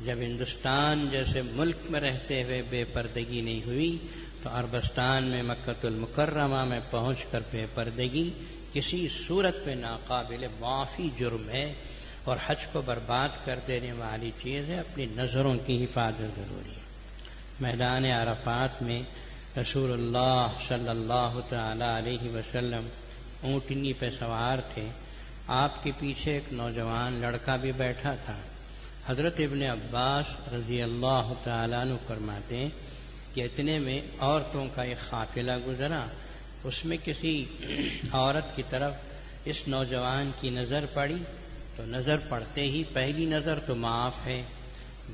جب ہندوستان جیسے ملک میں رہتے ہوئے بے پردگی نہیں ہوئی تو عربستان میں مکۃ المکرمہ میں پہنچ کر بے پردگی کسی صورت میں ناقابل معافی جرم ہے اور حج کو برباد کر دینے والی چیز ہے۔ اپنی نظروں کی حفاظت ضروری ہے۔ میدان عرفات میں رسول اللہ صلی اللہ تعالی علیہ وسلم اونٹنی پہ سوار تھے، آپ کے پیچھے ایک نوجوان لڑکا بھی بیٹھا تھا۔ حضرت ابن عباس رضی اللہ تعالیٰ عنہ فرماتے ہیں کہ اتنے میں عورتوں کا ایک قافلہ گزرا، اس میں کسی عورت کی طرف اس نوجوان کی نظر پڑی تو نظر پڑتے ہی پہلی نظر تو معاف ہے،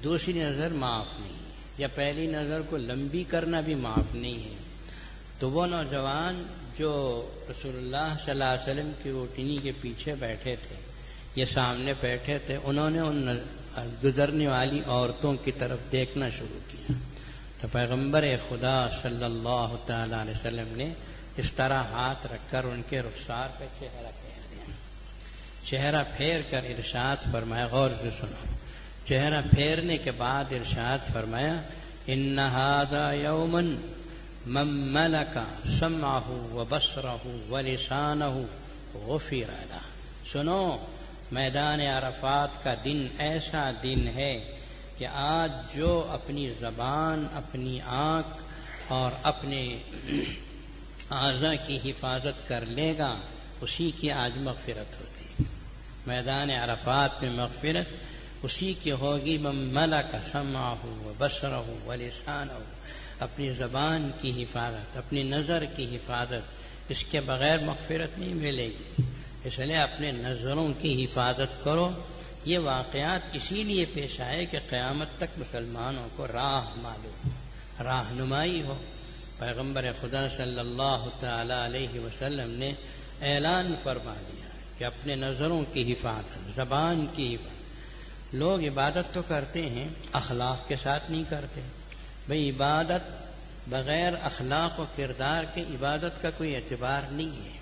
دوسری نظر معاف نہیں، یا پہلی نظر کو لمبی کرنا بھی معاف نہیں ہے۔ تو وہ نوجوان جو رسول اللہ صلی اللہ علیہ وسلم کی اونٹنی کے پیچھے بیٹھے تھے، یہ سامنے بیٹھے تھے، انہوں نے ان گزرنے والی عورتوں کی طرف دیکھنا شروع کیا تو پیغمبر خدا صلی اللہ تعالی علیہ وسلم نے اس طرح ہاتھ رکھ کر ان کے رخسار پہ چہرہ پھیر دیا۔ چہرہ پھیر کر ارشاد فرمایا، غور سے سنو، چہرہ پھیرنے کے بعد ارشاد فرمایا، ان ھذا یوم من ملک سمعہ وبصرہ ولسانہ غفر لہ۔ سنو، میدان عرفات کا دن ایسا دن ہے کہ آج جو اپنی زبان، اپنی آنکھ اور اپنے اعضاء کی حفاظت کر لے گا اسی کی آج مغفرت ہوتی ہے۔ میدان عرفات میں مغفرت اسی کی ہوگی، من ملک سمعہ وبصرہ ولسانہ، اپنی زبان کی حفاظت، اپنی نظر کی حفاظت، اس کے بغیر مغفرت نہیں ملے گی۔ اس لیے اپنے نظروں کی حفاظت کرو۔ یہ واقعات اسی لیے پیش آئے کہ قیامت تک مسلمانوں کو راہ معلوم ہو، راہنمائی ہو۔ پیغمبر خدا صلی اللہ تعالی علیہ وسلم نے اعلان فرما دیا کہ اپنے نظروں کی حفاظت، زبان کی حفاظت۔ لوگ عبادت تو کرتے ہیں، اخلاق کے ساتھ نہیں کرتے۔ بھئی عبادت بغیر اخلاق و کردار کے عبادت کا کوئی اعتبار نہیں ہے۔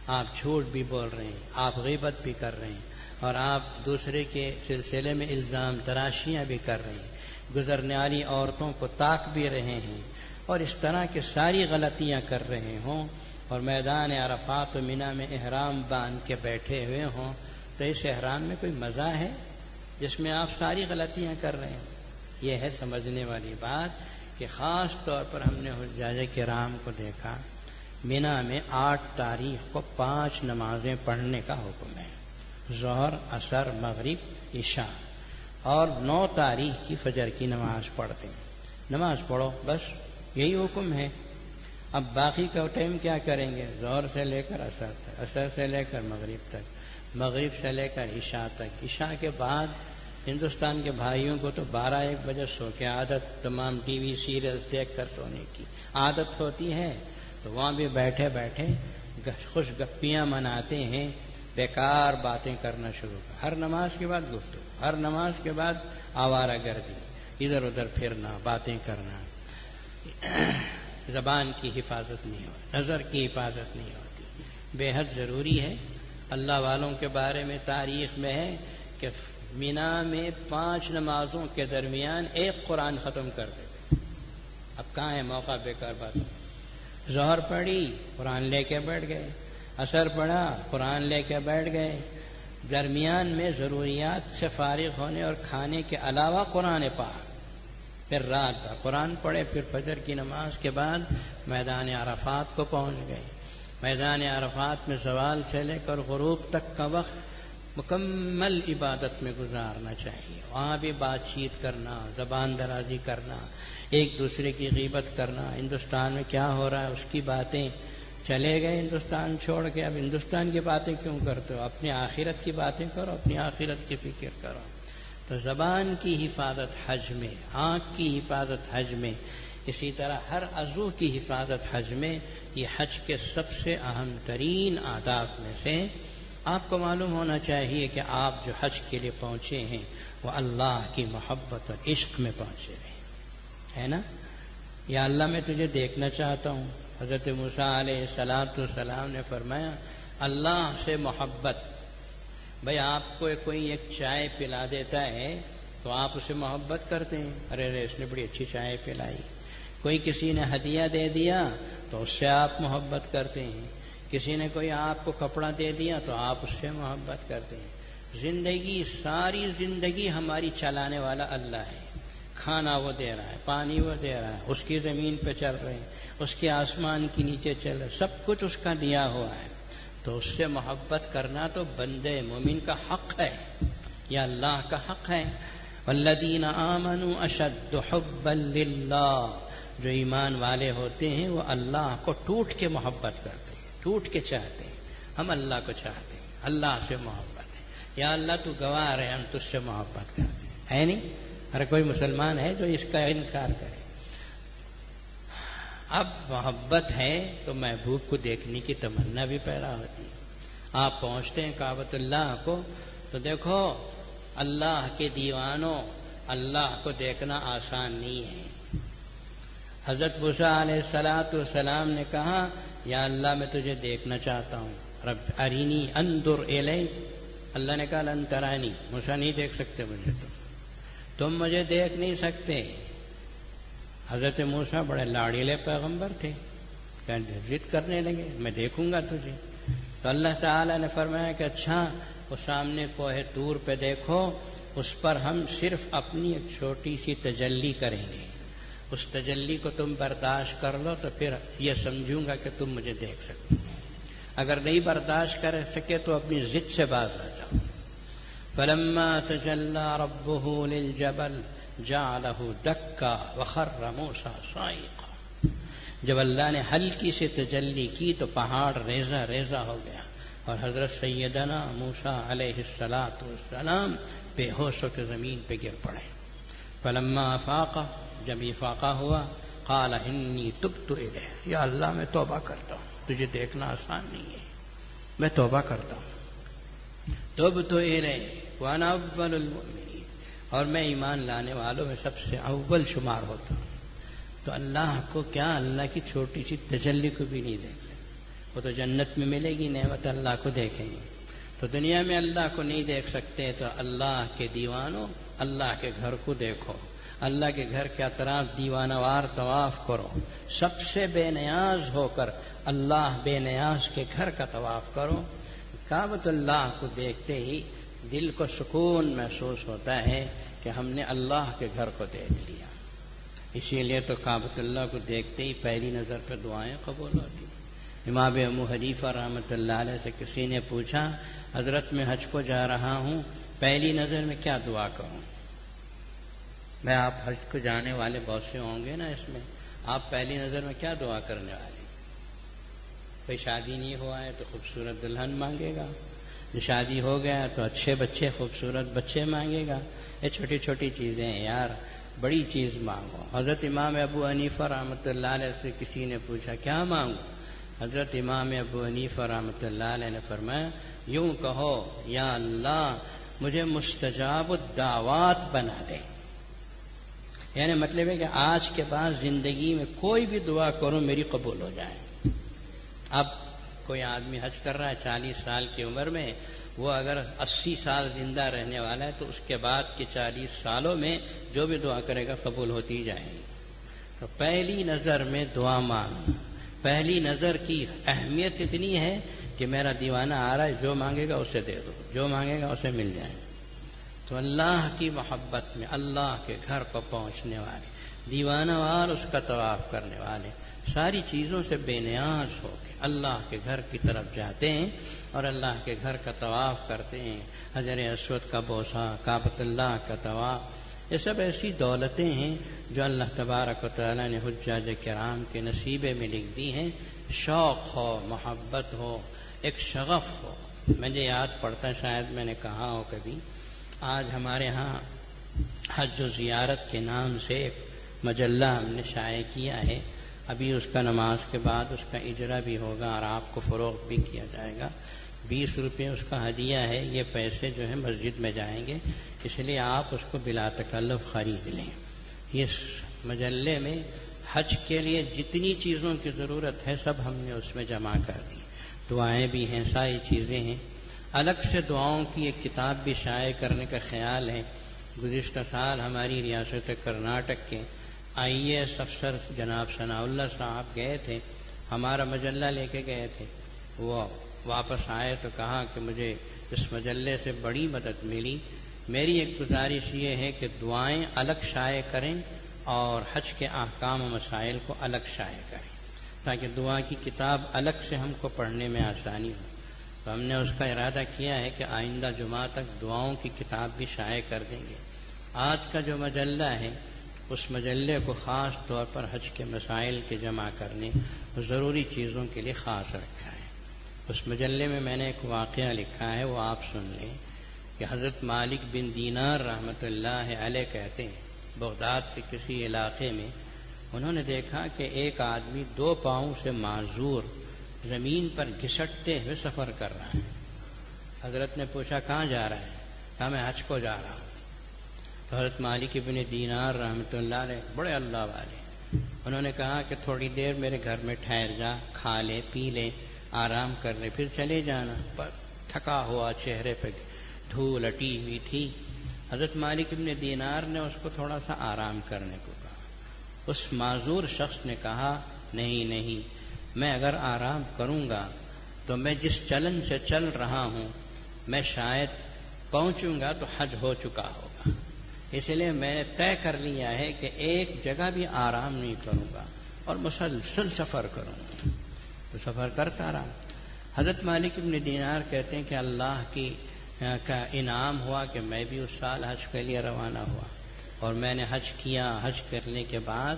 آپ جھوٹ بھی بول رہے ہیں، آپ غیبت بھی کر رہے ہیں، اور آپ دوسرے کے سلسلے میں الزام تراشیاں بھی کر رہے ہیں، گزرنے والی عورتوں کو تاک بھی رہے ہیں، اور اس طرح کی ساری غلطیاں کر رہے ہوں، اور میدان عرفات و منی میں احرام باندھ کے بیٹھے ہوئے ہوں، تو اس احرام میں کوئی مزہ ہے جس میں آپ ساری غلطیاں کر رہے ہیں؟ یہ ہے سمجھنے والی بات کہ خاص طور پر ہم نے حجاج کرام کو دیکھا، منی میں 8 تاریخ کو 5 نمازیں پڑھنے کا حکم ہے، ظہر، عصر، مغرب، عشاء، اور 9 تاریخ کی فجر کی نماز پڑھتے ہیں۔ نماز پڑھو، بس یہی حکم ہے۔ اب باقی کا ٹائم کیا کریں گے؟ ظہر سے لے کر عصر تک، عصر سے لے کر مغرب تک، مغرب سے لے کر عشاء تک۔ عشاء کے بعد ہندوستان کے بھائیوں کو تو 12-1 بجے سو کے عادت، تمام ٹی وی سیریلز دیکھ کر سونے کی عادت ہوتی ہے، تو وہاں بھی بیٹھے بیٹھے خوش گپیاں مناتے ہیں، بیکار باتیں کرنا شروع کر، ہر نماز کے بعد گفتگو، ہر نماز کے بعد آوارہ گردی، ادھر ادھر پھرنا، باتیں کرنا۔ زبان کی حفاظت نہیں ہوتی، نظر کی حفاظت نہیں ہوتی، بے حد ضروری ہے۔ اللہ والوں کے بارے میں تاریخ میں ہے کہ منی میں 5 نمازوں کے درمیان 1 قرآن ختم کر دیتے۔ اب کہاں ہے موقع بیکار بات؟ ظہر پڑھی، قرآن لے کے بیٹھ گئے، عصر پڑھا، قرآن لے کے بیٹھ گئے، درمیان میں ضروریات سے فارغ ہونے اور کھانے کے علاوہ قرآن پاک، پھر رات بھر قرآن پڑھے، پھر فجر کی نماز کے بعد میدان عرفات کو پہنچ گئے۔ میدان عرفات میں زوال سے لے کر غروب تک کا وقت مکمل عبادت میں گزارنا چاہیے۔ وہاں بھی بات چیت کرنا، زبان درازی کرنا، ایک دوسرے کی غیبت کرنا، ہندوستان میں کیا ہو رہا ہے اس کی باتیں، چلے گئے ہندوستان چھوڑ کے، اب ہندوستان کی باتیں کیوں کرتے ہو؟ اپنی آخرت کی باتیں کرو، اپنی آخرت کی فکر کرو۔ تو زبان کی حفاظت حج میں، آنکھ کی حفاظت حج میں، اسی طرح ہر عضو کی حفاظت حج میں، یہ حج کے سب سے اہم ترین آداب میں سے۔ آپ کو معلوم ہونا چاہیے کہ آپ جو حج کے لیے پہنچے ہیں وہ اللہ کی محبت اور عشق میں پہنچے ہیں، ہے نا؟ یا اللہ میں تجھے دیکھنا چاہتا ہوں۔ حضرت موسیٰ علیہ السلام نے فرمایا اللہ سے محبت، بھئی آپ کو کوئی ایک چائے پلا دیتا ہے تو آپ اسے محبت کرتے ہیں، ارے اس نے بڑی اچھی چائے پلائی۔ کوئی کسی نے ہدیہ دے دیا تو اس سے آپ محبت کرتے ہیں، کسی نے کوئی آپ کو کپڑا دے دیا تو آپ اس سے محبت کرتے ہیں۔ زندگی، ساری زندگی ہماری چلانے والا اللہ ہے۔ کھانا وہ دے رہا ہے، پانی وہ دے رہا ہے، اس کی زمین پہ چل رہے ہیں، اس کے آسمان کے نیچے چل رہے، سب کچھ اس کا دیا ہوا ہے۔ تو اس سے محبت کرنا تو بندے مومن کا حق ہے، یا اللہ کا حق ہے۔ والذین آمنوا اشد حبا للہ، جو ایمان والے ہوتے ہیں وہ اللہ کو ٹوٹ کے محبت کرتے ہیں، ٹوٹ کے چاہتے ہیں۔ ہم اللہ کو چاہتے ہیں، اللہ سے محبت ہے، یا اللہ تو گواہ ہے ہم تجھ سے محبت کرتے ہیں، ہے نہیں؟ ہر کوئی مسلمان ہے جو اس کا انکار کرے۔ اب محبت ہے تو محبوب کو دیکھنے کی تمنا بھی پیدا ہوتی ہے۔ آپ پہنچتے ہیں کعبۃ اللہ کو تو دیکھو اللہ کے دیوانوں، اللہ کو دیکھنا آسان نہیں ہے۔ حضرت موسیٰ علیہ السلام نے کہا یا اللہ میں تجھے دیکھنا چاہتا ہوں، رب ارینی انظر الیک۔ اللہ نے کہا لن ترانی، موسیٰ نہیں دیکھ سکتے مجھے، تم مجھے دیکھ نہیں سکتے۔ حضرت موسیٰ بڑے لاڑیلے پیغمبر تھے، ضد کرنے لگے میں دیکھوں گا تجھے۔ تو اللہ تعالیٰ نے فرمایا کہ اچھا وہ سامنے کوہ طور پہ دیکھو، اس پر ہم صرف اپنی ایک چھوٹی سی تجلی کریں گے، اس تجلی کو تم برداشت کر لو تو پھر یہ سمجھوں گا کہ تم مجھے دیکھ سکتے۔ اگر نہیں برداشت کر سکے تو اپنی ضد سے باز آ جاؤ۔ فلما تجلی ربہ للجبل جعلہ دکا وخر موسیٰ صاعقا، جب اللہ نے ہلکی سے تجلی کی تو پہاڑ ریزہ ریزہ ہو گیا اور حضرت سیدنا موسیٰ علیہ السلام بے ہوش ہو کے زمین پہ گر پڑے۔ فلما افاق، جب افاقہ ہوا، قال انی تبت الیک، یا اللہ میں توبہ کرتا ہوں، تجھے دیکھنا آسان نہیں ہے، میں توبہ کرتا ہوں۔ تبت الیک وانا اول المؤمنین، اور میں ایمان لانے والوں میں سب سے اول شمار ہوتا ہوں۔ تو اللہ کو کیا، اللہ کی چھوٹی سی تجلی کو بھی نہیں دیکھ سکتے۔ وہ تو جنت میں ملے گی نعمت، اللہ کو دیکھیں گے۔ تو دنیا میں اللہ کو نہیں دیکھ سکتے تو اللہ کے دیوانوں اللہ کے گھر کو دیکھو، اللہ کے گھر کے اطراف دیوانہ وار طواف کرو، سب سے بے نیاز ہو کر اللہ بے نیاز کے گھر کا طواف کرو۔ کعبۃ اللہ کو دیکھتے ہی دل کو سکون محسوس ہوتا ہے کہ ہم نے اللہ کے گھر کو دیکھ لیا۔ اسی لیے تو کعبۃ اللہ کو دیکھتے ہی پہلی نظر پہ دعائیں قبول ہوتی ہیں۔ امام ابو حنیفہ رحمۃ اللہ علیہ سے کسی نے پوچھا حضرت میں حج کو جا رہا ہوں، پہلی نظر میں کیا دعا کروں؟ میں آپ حج کو جانے والے بہت سے ہوں گے نا، اس میں آپ پہلی نظر میں کیا دعا کرنے والے؟ کوئی شادی نہیں ہوا ہے تو خوبصورت دلہن مانگے گا، جو شادی ہو گیا تو اچھے بچے، خوبصورت بچے مانگے گا۔ یہ چھوٹی چھوٹی چیزیں ہیں یار، بڑی چیز مانگو۔ حضرت امام ابو حنیفہ رحمۃ اللہ علیہ سے کسی نے پوچھا کیا مانگو؟ حضرت امام ابو حنیفہ رحمۃ اللہ علیہ نے فرمایا یوں کہو یا اللہ مجھے مستجاب الدعوات بنا دے، یعنی مطلب ہے کہ آج کے بعد زندگی میں کوئی بھی دعا کرو میری قبول ہو جائے۔ اب کوئی آدمی حج کر رہا ہے 40 سال کی عمر میں، وہ اگر 80 سال زندہ رہنے والا ہے تو اس کے بعد کے 40 سالوں میں جو بھی دعا کرے گا قبول ہوتی جائے گی۔ تو پہلی نظر میں دعا مانگ، پہلی نظر کی اہمیت اتنی ہے کہ میرا دیوانہ آ رہا ہے، جو مانگے گا اسے دے دو، جو مانگے گا اسے مل جائے. تو اللہ کی محبت میں اللہ کے گھر کو پہنچنے والے دیوانہ وار اس کا طواف کرنے والے ساری چیزوں سے بے نیاز ہو کے اللہ کے گھر کی طرف جاتے ہیں اور اللہ کے گھر کا طواف کرتے ہیں. حجر اسود کا بوسہ، کعبۃ اللہ کا طواف، یہ سب ایسی دولتیں ہیں جو اللہ تبارک و تعالیٰ نے حجاج کرام کے نصیبے میں لکھ دی ہیں. شوق ہو، محبت ہو، ایک شغف ہو. مجھے یاد پڑتا، شاید میں نے کہا ہو کبھی، آج ہمارے ہاں حج و زیارت کے نام سے ایک مجلہ ہم نے شائع کیا ہے. ابھی اس کا نماز کے بعد اس کا اجرا بھی ہوگا اور آپ کو فروغ بھی کیا جائے گا. 20 روپے اس کا ہدیہ ہے. یہ پیسے جو ہیں مسجد میں جائیں گے، اس لیے آپ اس کو بلا تکلف خرید لیں. یہ مجلے میں حج کے لیے جتنی چیزوں کی ضرورت ہے سب ہم نے اس میں جمع کر دی. دعائیں بھی ہیں، ساری چیزیں ہیں. الگ سے دعاؤں کی ایک کتاب بھی شائع کرنے کا خیال ہے. گزشتہ سال ہماری ریاست کرناٹک کے IAS افسر جناب ثناء اللہ صاحب گئے تھے، ہمارا مجلہ لے کے گئے تھے. وہ واپس آئے تو کہا کہ مجھے اس مجلے سے بڑی مدد ملی. میری ایک گزارش یہ ہے کہ دعائیں الگ شائع کریں اور حج کے احکام و مسائل کو الگ شائع کریں تاکہ دعا کی کتاب الگ سے ہم کو پڑھنے میں آسانی ہو. تو ہم نے اس کا ارادہ کیا ہے کہ آئندہ جمعہ تک دعاؤں کی کتاب بھی شائع کر دیں گے. آج کا جو مجلہ ہے اس مجلے کو خاص طور پر حج کے مسائل کے جمع کرنے اور ضروری چیزوں کے لیے خاص رکھا ہے. اس مجلے میں میں نے ایک واقعہ لکھا ہے، وہ آپ سن لیں کہ حضرت مالک بن دینار رحمۃ اللہ علیہ کہتے ہیں بغداد کے کسی علاقے میں انہوں نے دیکھا کہ ایک آدمی 2 پاؤں سے معذور زمین پر گھسٹتے ہوئے سفر کر رہا ہے. حضرت نے پوچھا کہاں جا رہا ہے؟ کہا میں حج کو جا رہا ہوں. تو حضرت مالک بن دینار رحمۃ اللہ علیہ بڑے اللہ والے، انہوں نے کہا کہ تھوڑی دیر میرے گھر میں ٹھہر جا، کھا لے پی لے، آرام کر لے، پھر چلے جانا. پر تھکا ہوا، چہرے پہ دھول اٹی ہوئی تھی. حضرت مالک بن دینار نے اس کو تھوڑا سا آرام کرنے کو کہا. اس معذور شخص نے کہا نہیں، میں اگر آرام کروں گا تو میں جس چلن سے چل رہا ہوں میں شاید پہنچوں گا تو حج ہو چکا ہوگا، اس لیے میں نے طے کر لیا ہے کہ ایک جگہ بھی آرام نہیں کروں گا اور مسلسل سفر کروں گا. تو سفر کرتا رہا. حضرت مالک بن دینار کہتے ہیں کہ اللہ کا انعام ہوا کہ میں بھی اس سال حج کے لیے روانہ ہوا اور میں نے حج کیا. حج کرنے کے بعد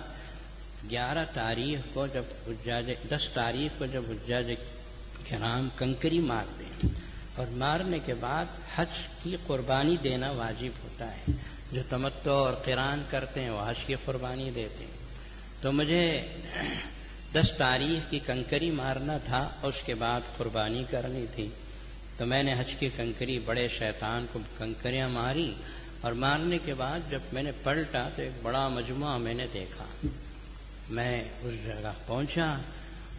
11 تاریخ کو جب 10 تاریخ کو جب حجاج کرام کنکری مارتے ہیں اور مارنے کے بعد حج کی قربانی دینا واجب ہوتا ہے. جو تمتع اور قران کرتے ہیں وہ حج کی قربانی دیتے ہیں. تو مجھے 10 تاریخ کی کنکری مارنا تھا اور اس کے بعد قربانی کرنی تھی. تو میں نے حج کی کنکری بڑے شیطان کو کنکریاں ماری اور مارنے کے بعد جب میں نے پلٹا تو ایک بڑا مجموعہ میں نے دیکھا. میں اس جگہ پہنچا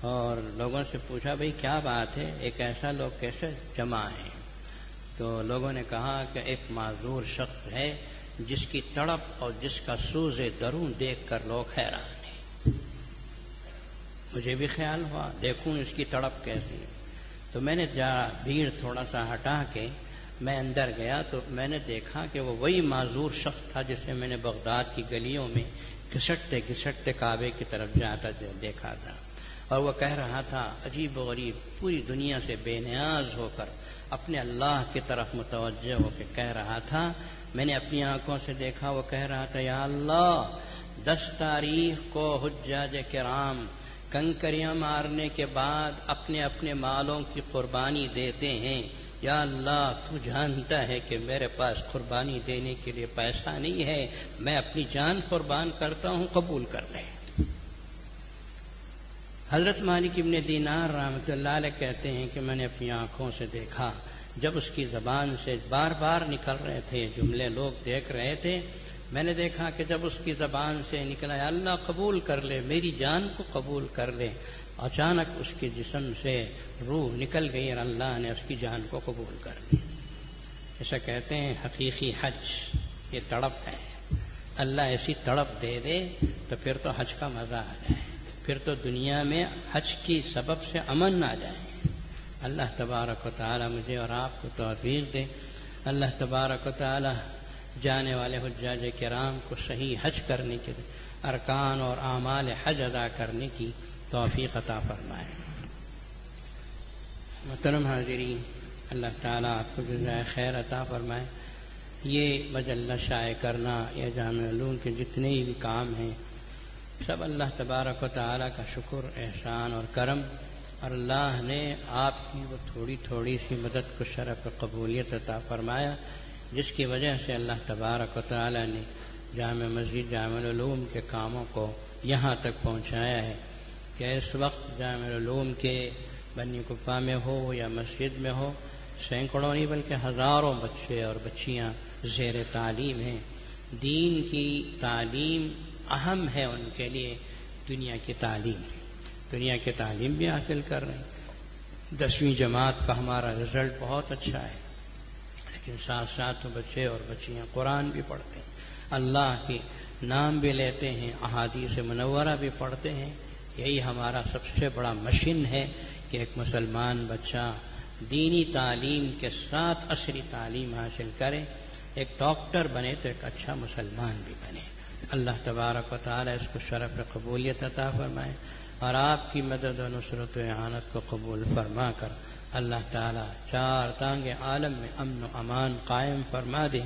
اور لوگوں سے پوچھا بھئی کیا بات ہے، ایک ایسا لوگ کیسے جمع ہیں؟ تو لوگوں نے کہا کہ ایک معذور شخص ہے جس کی تڑپ اور جس کا سوز درون دیکھ کر لوگ حیران ہیں. مجھے بھی خیال ہوا دیکھوں اس کی تڑپ کیسی ہے. تو میں نے بھیڑ تھوڑا سا ہٹا کے میں اندر گیا تو میں نے دیکھا کہ وہ وہی معذور شخص تھا جسے میں نے بغداد کی گلیوں میں گھسٹتے کعبے کی طرف جاتا دیکھا تھا. اور وہ کہہ رہا تھا عجیب و غریب، پوری دنیا سے بے نیاز ہو کر اپنے اللہ کی طرف متوجہ ہو کے کہہ رہا تھا. میں نے اپنی آنکھوں سے دیکھا وہ کہہ رہا تھا یا اللہ 10 تاریخ کو حجاج کرام کنکریاں مارنے کے بعد اپنے اپنے مالوں کی قربانی دیتے ہیں. یا اللہ تو جانتا ہے کہ میرے پاس قربانی دینے کے لیے پیسہ نہیں ہے، میں اپنی جان قربان کرتا ہوں، قبول کر لے. حضرت مالک ابن دینار رحمۃ اللہ علیہ کہتے ہیں کہ میں نے اپنی آنکھوں سے دیکھا جب اس کی زبان سے بار بار نکل رہے تھے جملے، لوگ دیکھ رہے تھے. میں نے دیکھا کہ جب اس کی زبان سے نکلا یا اللہ قبول کر لے، میری جان کو قبول کر لے، اچانک اس کے جسم سے روح نکل گئی اور اللہ نے اس کی جان کو قبول کر لی. ایسا کہتے ہیں حقیقی حج یہ تڑپ ہے. اللہ ایسی تڑپ دے دے تو پھر تو حج کا مزہ آ جائے، پھر تو دنیا میں حج کی سبب سے امن آ جائے. اللہ تبارک و تعالی مجھے اور آپ کو توفیق دے. اللہ تبارک و تعالی جانے والے حجاج کرام کو صحیح حج کرنے کے ارکان اور اعمال حج ادا کرنے کی توفیق عطا فرمائے. محترم حاضرین، اللہ تعالیٰ آپ کو جزائے خیر عطا فرمائے. یہ مجلہ شائع کرنا یا جامع علوم کے جتنے بھی کام ہیں سب اللہ تبارک و تعالیٰ کا شکر، احسان اور کرم، اور اللہ نے آپ کی وہ تھوڑی تھوڑی سی مدد کو شرف قبولیت عطا فرمایا، جس کی وجہ سے اللہ تبارک و تعالیٰ نے جامع مسجد جامع العلوم کے کاموں کو یہاں تک پہنچایا ہے کہ اس وقت جامع العلوم کے بنی کپا میں ہو یا مسجد میں ہو، سینکڑوں نہیں بلکہ ہزاروں بچے اور بچیاں زیر تعلیم ہیں. دین کی تعلیم اہم ہے ان کے لیے دنیا کی تعلیم. دنیا کی تعلیم بھی حاصل کر رہے ہیں. 10ویں جماعت کا ہمارا رزلٹ بہت اچھا ہے، لیکن ساتھ ساتھ بچے اور بچیاں قرآن بھی پڑھتے ہیں، اللہ کے نام بھی لیتے ہیں، احادیث منورہ بھی پڑھتے ہیں. یہی ہمارا سب سے بڑا مشن ہے کہ ایک مسلمان بچہ دینی تعلیم کے ساتھ عصری تعلیم حاصل کرے، ایک ڈاکٹر بنے تو ایک اچھا مسلمان بھی بنے. اللہ تبارک و تعالی اس کو شرف قبولیت عطا فرمائے اور آپ کی مدد و نصرت و اعانت کو قبول فرما کر اللہ تعالی چار تانگے عالم میں امن و امان قائم فرما دے.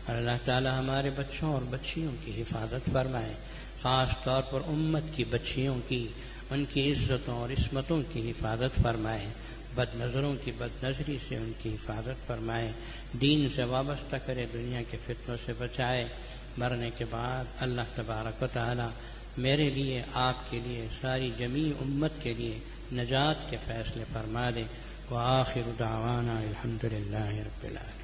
اور اللہ تعالی ہمارے بچوں اور بچیوں کی حفاظت فرمائے، خاص طور پر امت کی بچیوں کی، ان کی عزتوں اور عصمتوں کی حفاظت فرمائے، بد نظروں کی بد نظری سے ان کی حفاظت فرمائے، دین سے وابستہ کرے، دنیا کے فتنوں سے بچائے. مرنے کے بعد اللہ تبارک و تعالی میرے لیے، آپ کے لیے، ساری جمیع امت کے لیے نجات کے فیصلے فرما دے. وآخر دعوانا الحمدللہ رب العالمین.